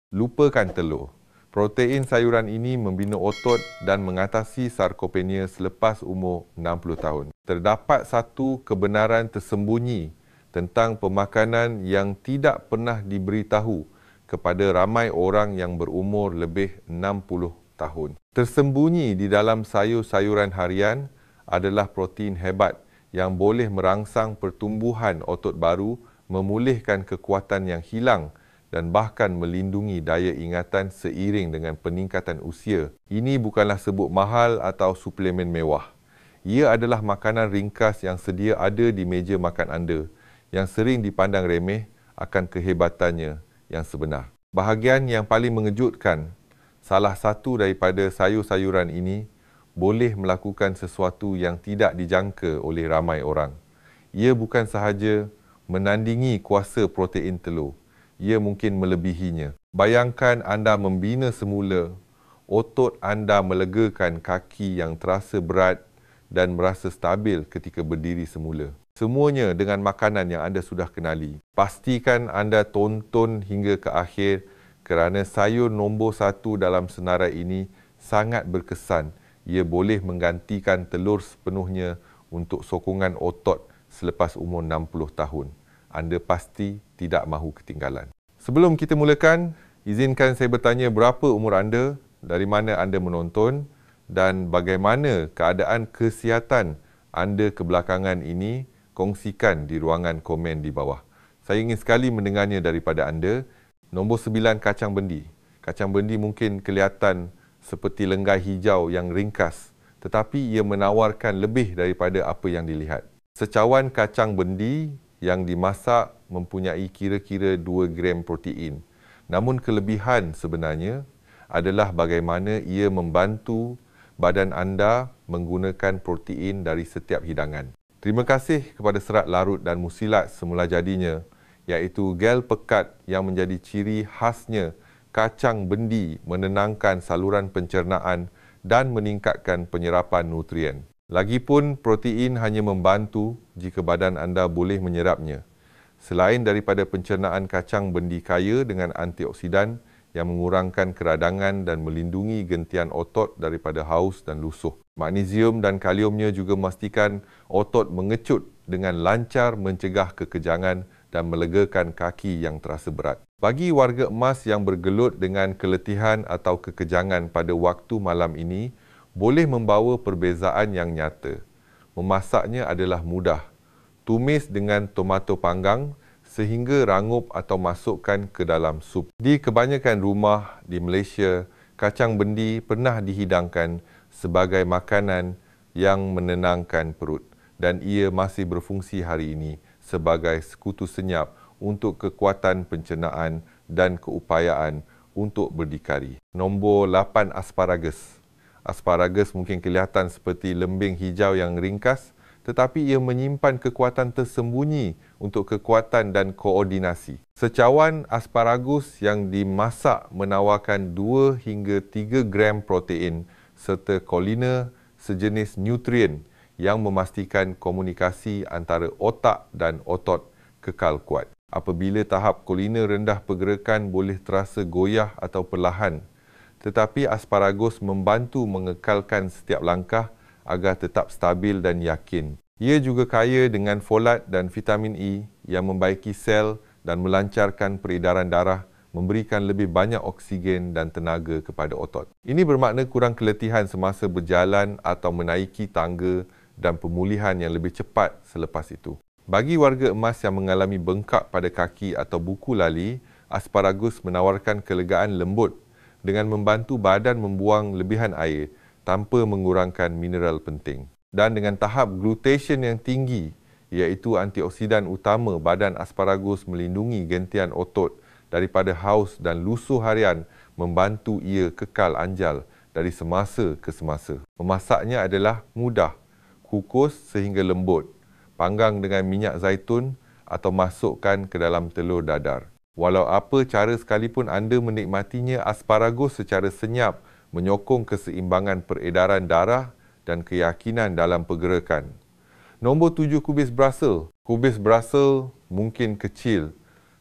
Lupakan telur. Protein sayuran ini membina otot dan mengatasi sarkopenia selepas umur 60 tahun. Terdapat satu kebenaran tersembunyi tentang pemakanan yang tidak pernah diberitahu kepada ramai orang yang berumur lebih 60 tahun. Tersembunyi di dalam sayur-sayuran harian adalah protein hebat yang boleh merangsang pertumbuhan otot baru, memulihkan kekuatan yang hilang dan bahkan melindungi daya ingatan seiring dengan peningkatan usia. Ini bukanlah sebut mahal atau suplemen mewah. Ia adalah makanan ringkas yang sedia ada di meja makan anda, yang sering dipandang remeh akan kehebatannya yang sebenar. Bahagian yang paling mengejutkan, salah satu daripada sayur-sayuran ini boleh melakukan sesuatu yang tidak dijangka oleh ramai orang. Ia bukan sahaja menandingi kuasa protein telur, ia mungkin melebihinya. Bayangkan anda membina semula, otot anda melegakan kaki yang terasa berat dan merasa stabil ketika berdiri semula. Semuanya dengan makanan yang anda sudah kenali. Pastikan anda tonton hingga ke akhir kerana sayur nombor 1 dalam senarai ini sangat berkesan. Ia boleh menggantikan telur sepenuhnya untuk sokongan otot selepas umur 60 tahun. Anda pasti tidak mahu ketinggalan. Sebelum kita mulakan, izinkan saya bertanya berapa umur anda, dari mana anda menonton dan bagaimana keadaan kesihatan anda kebelakangan ini. Kongsikan di ruangan komen di bawah. Saya ingin sekali mendengarnya daripada anda. Nombor 9, kacang bendi. Kacang bendi mungkin kelihatan seperti lenggai hijau yang ringkas, tetapi ia menawarkan lebih daripada apa yang dilihat. Secawan kacang bendi yang dimasak mempunyai kira-kira 2 gram protein. Namun kelebihan sebenarnya adalah bagaimana ia membantu badan anda menggunakan protein dari setiap hidangan. Terima kasih kepada serat larut dan musilat semula jadinya, iaitu gel pekat yang menjadi ciri khasnya kacang bendi menenangkan saluran pencernaan dan meningkatkan penyerapan nutrien. Lagipun protein hanya membantu jika badan anda boleh menyerapnya. Selain daripada pencernaan, kacang bendi kaya dengan antioksidan yang mengurangkan keradangan dan melindungi gentian otot daripada haus dan lusuh. Magnesium dan kaliumnya juga memastikan otot mengecut dengan lancar, mencegah kekejangan dan melegakan kaki yang terasa berat. Bagi warga emas yang bergelut dengan keletihan atau kekejangan pada waktu malam ini, boleh membawa perbezaan yang nyata. Memasaknya adalah mudah. Tumis dengan tomato panggang sehingga rangup atau masukkan ke dalam sup. Di kebanyakan rumah di Malaysia, kacang bendi pernah dihidangkan sebagai makanan yang menenangkan perut dan ia masih berfungsi hari ini sebagai sekutu senyap untuk kekuatan pencernaan dan keupayaan untuk berdikari. Nombor 8, asparagus. Asparagus mungkin kelihatan seperti lembing hijau yang ringkas, tetapi ia menyimpan kekuatan tersembunyi untuk kekuatan dan koordinasi. Secawan asparagus yang dimasak menawarkan 2 hingga 3 gram protein serta kolina, sejenis nutrien yang memastikan komunikasi antara otak dan otot kekal kuat. Apabila tahap kolina rendah, pergerakan boleh terasa goyah atau perlahan. Tetapi asparagus membantu mengekalkan setiap langkah agar tetap stabil dan yakin. Ia juga kaya dengan folat dan vitamin E yang membaiki sel dan melancarkan peredaran darah, memberikan lebih banyak oksigen dan tenaga kepada otot. Ini bermakna kurang keletihan semasa berjalan atau menaiki tangga dan pemulihan yang lebih cepat selepas itu. Bagi warga emas yang mengalami bengkak pada kaki atau buku lali, asparagus menawarkan kelegaan lembut dengan membantu badan membuang lebihan air tanpa mengurangkan mineral penting. Dan dengan tahap glutation yang tinggi, iaitu antioksidan utama, badan asparagus melindungi gentian otot daripada haus dan lusuh harian, membantu ia kekal anjal dari semasa ke semasa. Memasaknya adalah mudah, kukus sehingga lembut, panggang dengan minyak zaitun atau masukkan ke dalam telur dadar. Walau apa cara sekalipun anda menikmatinya, asparagus secara senyap menyokong keseimbangan peredaran darah dan keyakinan dalam pergerakan. Nombor 7, kubis Brussels. Kubis Brussels mungkin kecil,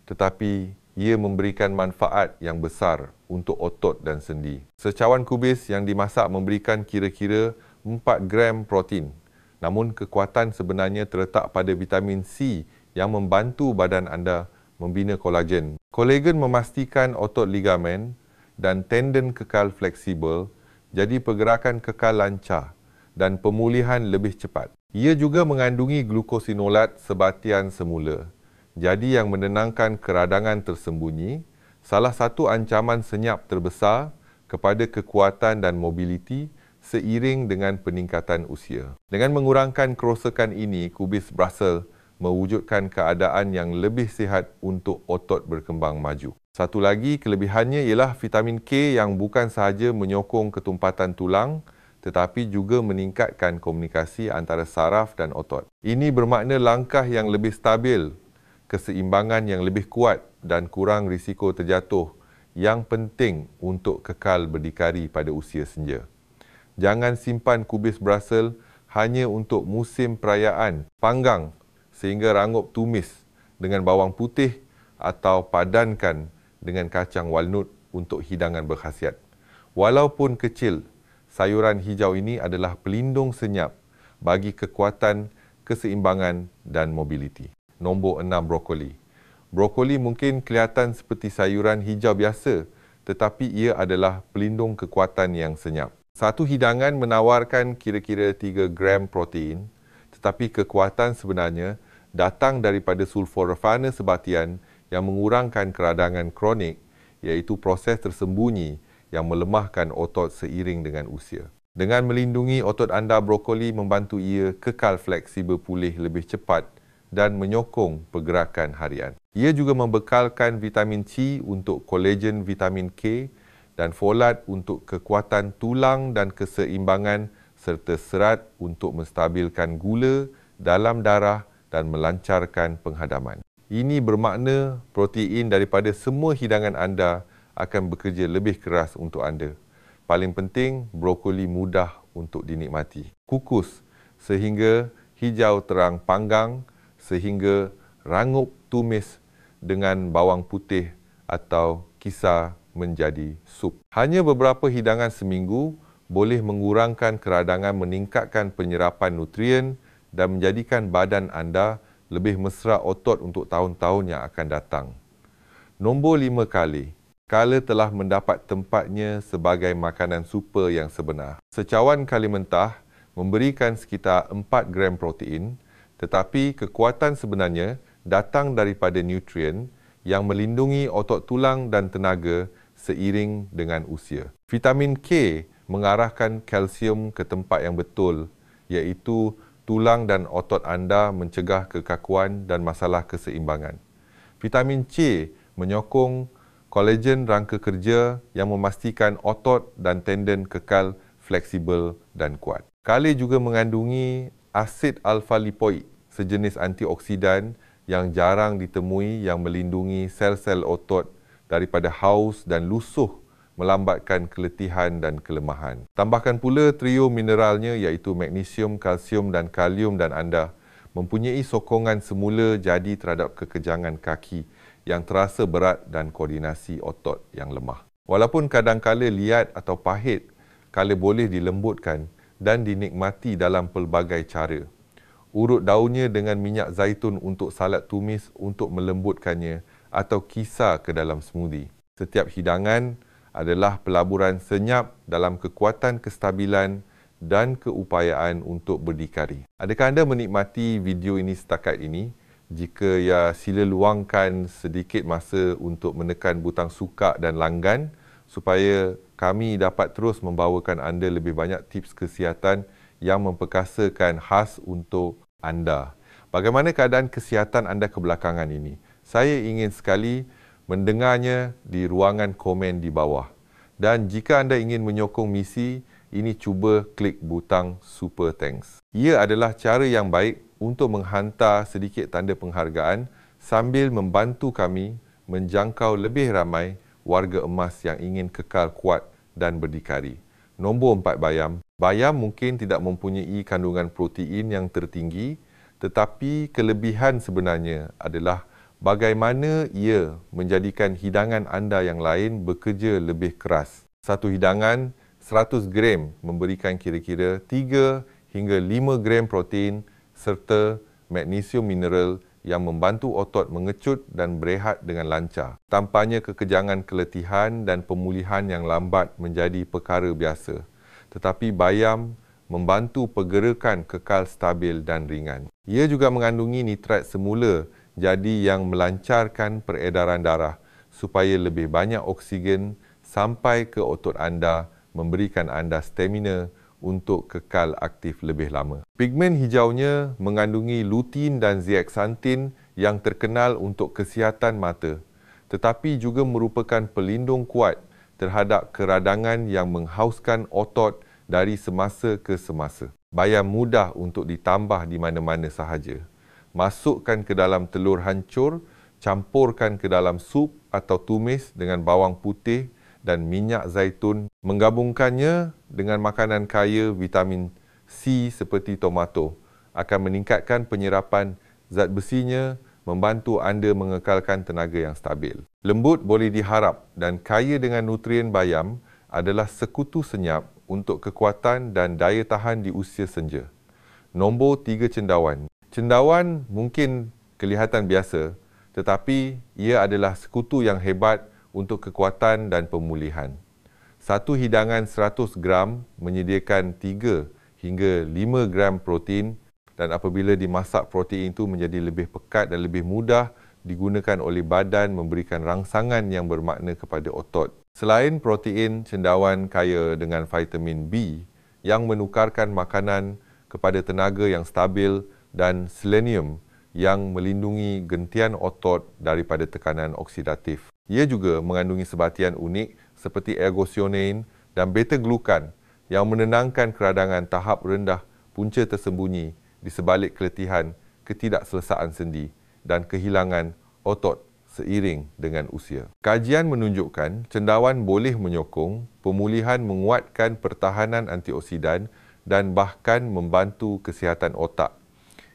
tetapi ia memberikan manfaat yang besar untuk otot dan sendi. Secawan kubis yang dimasak memberikan kira-kira 4 gram protein. Namun kekuatan sebenarnya terletak pada vitamin C yang membantu badan anda membina kolagen. Kolagen memastikan otot ligamen dan tendon kekal fleksibel, jadi pergerakan kekal lancar dan pemulihan lebih cepat. Ia juga mengandungi glukosinolat sebatian semula. Jadi yang menenangkan keradangan tersembunyi, salah satu ancaman senyap terbesar kepada kekuatan dan mobiliti seiring dengan peningkatan usia. Dengan mengurangkan kerosakan ini, kubis Brussels mewujudkan keadaan yang lebih sihat untuk otot berkembang maju. Satu lagi kelebihannya ialah vitamin K yang bukan sahaja menyokong ketumpatan tulang, tetapi juga meningkatkan komunikasi antara saraf dan otot. Ini bermakna langkah yang lebih stabil, keseimbangan yang lebih kuat dan kurang risiko terjatuh yang penting untuk kekal berdikari pada usia senja. Jangan simpan kubis Brussels hanya untuk musim perayaan, panggang sehingga rangup tumis dengan bawang putih atau padankan dengan kacang walnut untuk hidangan berkhasiat. Walaupun kecil, sayuran hijau ini adalah pelindung senyap bagi kekuatan, keseimbangan dan mobiliti. Nombor 6, brokoli. Brokoli mungkin kelihatan seperti sayuran hijau biasa, tetapi ia adalah pelindung kekuatan yang senyap. Satu hidangan menawarkan kira-kira 3 gram protein, tetapi kekuatan sebenarnya datang daripada sulforafana sebatian yang mengurangkan keradangan kronik, iaitu proses tersembunyi yang melemahkan otot seiring dengan usia. Dengan melindungi otot anda, brokoli membantu ia kekal fleksibel pulih lebih cepat dan menyokong pergerakan harian. Ia juga membekalkan vitamin C untuk kolagen vitamin K dan folat untuk kekuatan tulang dan keseimbangan serta serat untuk menstabilkan gula dalam darah dan melancarkan penghadaman. Ini bermakna protein daripada semua hidangan anda akan bekerja lebih keras untuk anda. Paling penting, brokoli mudah untuk dinikmati. Kukus sehingga hijau terang panggang, sehingga rangup tumis dengan bawang putih atau kisar menjadi sup. Hanya beberapa hidangan seminggu boleh mengurangkan keradangan, meningkatkan penyerapan nutrien dan menjadikan badan anda lebih mesra otot untuk tahun-tahun yang akan datang. Nombor 5, kale. Kale telah mendapat tempatnya sebagai makanan super yang sebenar. Secawan kale mentah memberikan sekitar 4 gram protein, tetapi kekuatan sebenarnya datang daripada nutrien yang melindungi otot tulang dan tenaga seiring dengan usia. Vitamin K mengarahkan kalsium ke tempat yang betul, iaitu tulang dan otot anda, mencegah kekakuan dan masalah keseimbangan. Vitamin C menyokong kolagen rangka kerja yang memastikan otot dan tendon kekal fleksibel dan kuat. Kale juga mengandungi asid alfa-lipoik, sejenis antioksidan yang jarang ditemui yang melindungi sel-sel otot daripada haus dan lusuh, melambatkan keletihan dan kelemahan. Tambahkan pula trio mineralnya iaitu magnesium, kalsium dan kalium dan anda mempunyai sokongan semula jadi terhadap kekejangan kaki yang terasa berat dan koordinasi otot yang lemah. Walaupun kadang-kala liat atau pahit, kala boleh dilembutkan dan dinikmati dalam pelbagai cara. Urut daunnya dengan minyak zaitun untuk salad tumis untuk melembutkannya atau kisar ke dalam smoothie. Setiap hidangan adalah pelaburan senyap dalam kekuatan kestabilan dan keupayaan untuk berdikari. Adakah anda menikmati video ini setakat ini? Jika ya, sila luangkan sedikit masa untuk menekan butang suka dan langgan supaya kami dapat terus membawakan anda lebih banyak tips kesihatan yang memperkasakan khas untuk anda. Bagaimana keadaan kesihatan anda kebelakangan ini? Saya ingin sekali mendengarnya di ruangan komen di bawah. Dan jika anda ingin menyokong misi ini, cuba klik butang Super Thanks. Ia adalah cara yang baik untuk menghantar sedikit tanda penghargaan sambil membantu kami menjangkau lebih ramai warga emas yang ingin kekal kuat dan berdikari. Nombor 4, bayam. Bayam mungkin tidak mempunyai kandungan protein yang tertinggi, tetapi kelebihan sebenarnya adalah bagaimana ia menjadikan hidangan anda yang lain bekerja lebih keras. Satu hidangan 100 gram memberikan kira-kira 3 hingga 5 gram protein serta magnesium mineral yang membantu otot mengecut dan berehat dengan lancar. Tampaknya kekejangan keletihan dan pemulihan yang lambat menjadi perkara biasa. Tetapi bayam membantu pergerakan kekal stabil dan ringan. Ia juga mengandungi nitrat semula jadi yang melancarkan peredaran darah supaya lebih banyak oksigen sampai ke otot anda, memberikan anda stamina untuk kekal aktif lebih lama. Pigmen hijaunya mengandungi lutein dan zeaxanthin yang terkenal untuk kesihatan mata, tetapi juga merupakan pelindung kuat terhadap keradangan yang menghauskan otot dari semasa ke semasa. Bayam mudah untuk ditambah di mana-mana sahaja. Masukkan ke dalam telur hancur, campurkan ke dalam sup atau tumis dengan bawang putih dan minyak zaitun, menggabungkannya dengan makanan kaya vitamin C seperti tomato akan meningkatkan penyerapan zat besinya, membantu anda mengekalkan tenaga yang stabil. Lembut boleh diharap dan kaya dengan nutrien bayam adalah sekutu senyap untuk kekuatan dan daya tahan di usia senja. Nombor 3, cendawan. Cendawan mungkin kelihatan biasa, tetapi ia adalah sekutu yang hebat untuk kekuatan dan pemulihan. Satu hidangan 100 gram menyediakan 3 hingga 5 gram protein dan apabila dimasak protein itu menjadi lebih pekat dan lebih mudah digunakan oleh badan memberikan rangsangan yang bermakna kepada otot. Selain protein, cendawan kaya dengan vitamin B yang menukarkan makanan kepada tenaga yang stabil dan selenium yang melindungi gentian otot daripada tekanan oksidatif. Ia juga mengandungi sebatian unik seperti ergothionein dan beta-glukan yang menenangkan keradangan tahap rendah punca tersembunyi di sebalik keletihan, ketidakselesaan sendi dan kehilangan otot seiring dengan usia. Kajian menunjukkan cendawan boleh menyokong pemulihan, menguatkan pertahanan antioksidan dan bahkan membantu kesihatan otak.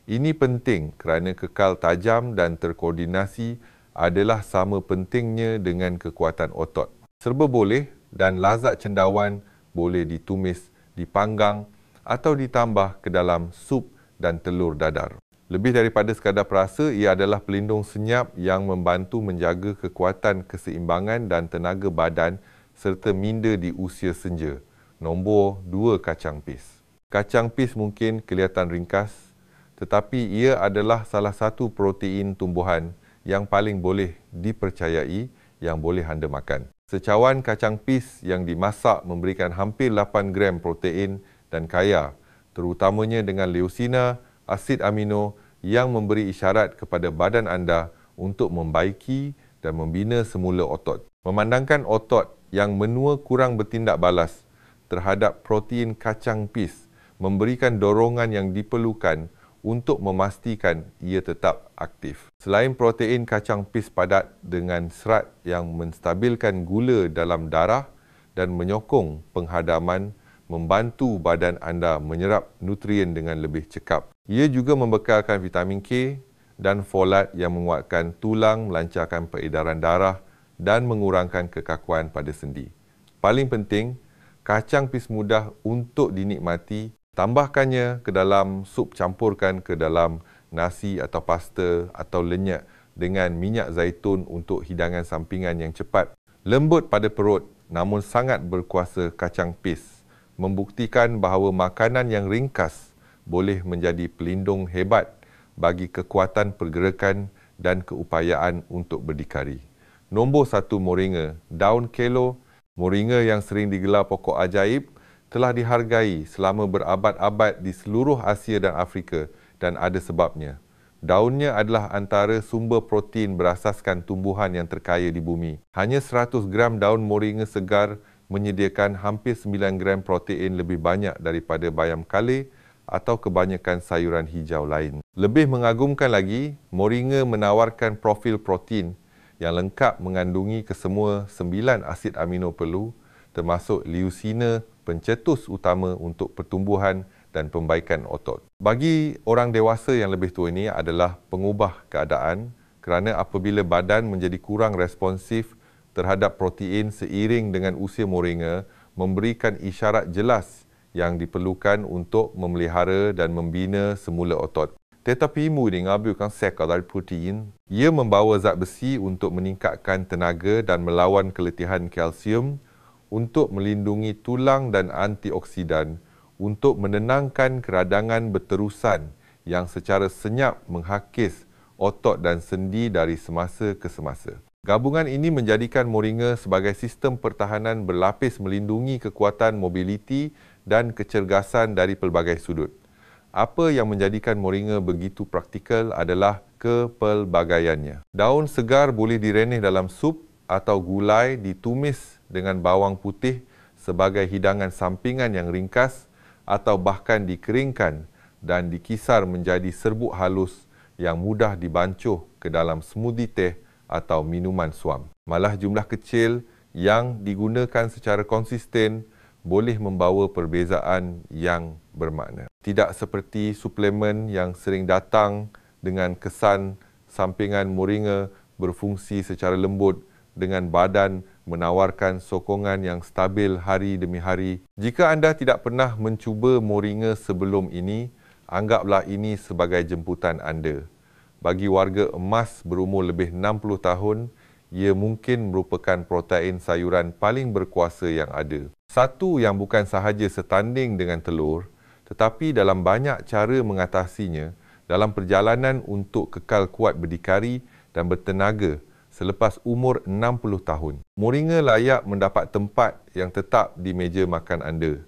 Ini penting kerana kekal tajam dan terkoordinasi adalah sama pentingnya dengan kekuatan otot. Serba boleh dan lazat cendawan boleh ditumis, dipanggang atau ditambah ke dalam sup dan telur dadar. Lebih daripada sekadar perasa, ia adalah pelindung senyap yang membantu menjaga kekuatan keseimbangan dan tenaga badan serta minda di usia senja. Nombor 2, kacang pis. Kacang pis mungkin kelihatan ringkas, tetapi ia adalah salah satu protein tumbuhan yang paling boleh dipercayai yang boleh anda makan. Secawan kacang pis yang dimasak memberikan hampir 8 gram protein dan kaya, terutamanya dengan leucina, asid amino yang memberi isyarat kepada badan anda untuk membaiki dan membina semula otot. Memandangkan otot yang menua kurang bertindak balas terhadap protein kacang pis memberikan dorongan yang diperlukan untuk memastikan ia tetap aktif. Selain protein kacang pis padat dengan serat yang menstabilkan gula dalam darah dan menyokong penghadaman, membantu badan anda menyerap nutrien dengan lebih cekap. Ia juga membekalkan vitamin K dan folat yang menguatkan tulang, melancarkan peredaran darah dan mengurangkan kekakuan pada sendi. Paling penting, kacang pis mudah untuk dinikmati. Tambahkannya ke dalam sup, campurkan ke dalam nasi atau pasta atau lenyap dengan minyak zaitun untuk hidangan sampingan yang cepat. Lembut pada perut namun sangat berkuasa kacang pis membuktikan bahawa makanan yang ringkas boleh menjadi pelindung hebat bagi kekuatan pergerakan dan keupayaan untuk berdikari. Nombor 1, moringa. Daun kelo, moringa yang sering digelar pokok ajaib, telah dihargai selama berabad-abad di seluruh Asia dan Afrika dan ada sebabnya. Daunnya adalah antara sumber protein berasaskan tumbuhan yang terkaya di bumi. Hanya 100 gram daun moringa segar menyediakan hampir 9 gram protein lebih banyak daripada bayam kale atau kebanyakan sayuran hijau lain. Lebih mengagumkan lagi, moringa menawarkan profil protein yang lengkap mengandungi kesemua 9 asid amino perlu termasuk leucina, pencetus utama untuk pertumbuhan dan pembaikan otot. Bagi orang dewasa yang lebih tua ini adalah pengubah keadaan kerana apabila badan menjadi kurang responsif terhadap protein seiring dengan usia moringa, memberikan isyarat jelas yang diperlukan untuk memelihara dan membina semula otot. Tetapi imu ni ngambilkan sekar dari protein, ia membawa zat besi untuk meningkatkan tenaga dan melawan keletihan kalsium, untuk melindungi tulang dan antioksidan, untuk menenangkan keradangan berterusan yang secara senyap menghakis otot dan sendi dari semasa ke semasa. Gabungan ini menjadikan moringa sebagai sistem pertahanan berlapis melindungi kekuatan mobiliti dan kecergasan dari pelbagai sudut. Apa yang menjadikan moringa begitu praktikal adalah kepelbagaiannya. Daun segar boleh direnih dalam sup atau gulai ditumis dengan bawang putih sebagai hidangan sampingan yang ringkas atau bahkan dikeringkan dan dikisar menjadi serbuk halus yang mudah dibancuh ke dalam smoothie teh atau minuman suam. Malah jumlah kecil yang digunakan secara konsisten boleh membawa perbezaan yang bermakna. Tidak seperti suplemen yang sering datang dengan kesan sampingan moringa berfungsi secara lembut dengan badan menawarkan sokongan yang stabil hari demi hari. Jika anda tidak pernah mencuba moringa sebelum ini, anggaplah ini sebagai jemputan anda. Bagi warga emas berumur lebih 60 tahun, ia mungkin merupakan protein sayuran paling berkuasa yang ada. Satu yang bukan sahaja setanding dengan telur, tetapi dalam banyak cara mengatasinya dalam perjalanan untuk kekal kuat berdikari dan bertenaga selepas umur 60 tahun. Moringa layak mendapat tempat yang tetap di meja makan anda.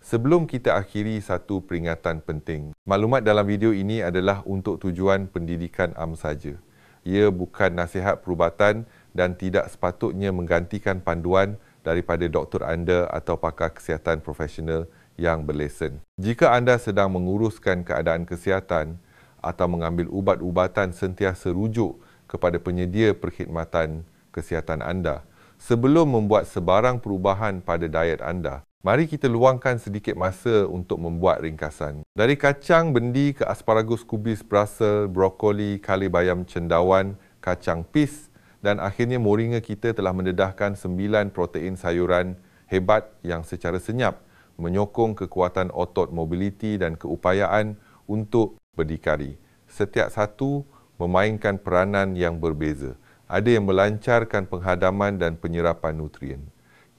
Sebelum kita akhiri, satu peringatan penting. Maklumat dalam video ini adalah untuk tujuan pendidikan am saja. Ia bukan nasihat perubatan dan tidak sepatutnya menggantikan panduan daripada doktor anda atau pakar kesihatan profesional yang berlesen. Jika anda sedang menguruskan keadaan kesihatan atau mengambil ubat-ubatan, sentiasa rujuk kepada penyedia perkhidmatan kesihatan anda. Sebelum membuat sebarang perubahan pada diet anda, mari kita luangkan sedikit masa untuk membuat ringkasan. Dari kacang bendi ke asparagus kubis Brussels, brokoli, kali bayam cendawan, kacang pis dan akhirnya moringa, kita telah mendedahkan 9 protein sayuran hebat yang secara senyap menyokong kekuatan otot, mobiliti dan keupayaan untuk berdikari. Setiap satu memainkan peranan yang berbeza. Ada yang melancarkan penghadaman dan penyerapan nutrien.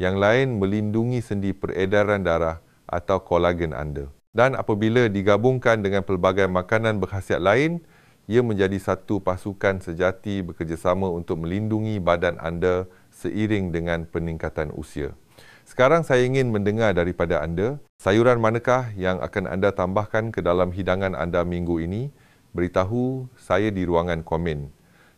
Yang lain melindungi sendi peredaran darah atau kolagen anda. Dan apabila digabungkan dengan pelbagai makanan berkhasiat lain, ia menjadi satu pasukan sejati bekerjasama untuk melindungi badan anda seiring dengan peningkatan usia. Sekarang saya ingin mendengar daripada anda, sayuran manakah yang akan anda tambahkan ke dalam hidangan anda minggu ini? Beritahu saya di ruangan komen.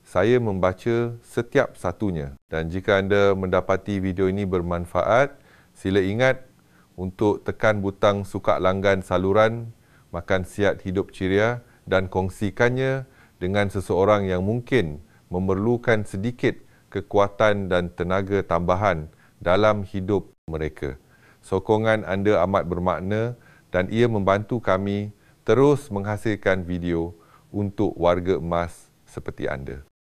Saya membaca setiap satunya. Dan jika anda mendapati video ini bermanfaat, sila ingat untuk tekan butang suka langgan saluran Makan Sihat Hidup Ceria dan kongsikannya dengan seseorang yang mungkin memerlukan sedikit kekuatan dan tenaga tambahan dalam hidup mereka. Sokongan anda amat bermakna dan ia membantu kami terus menghasilkan video untuk warga emas seperti anda.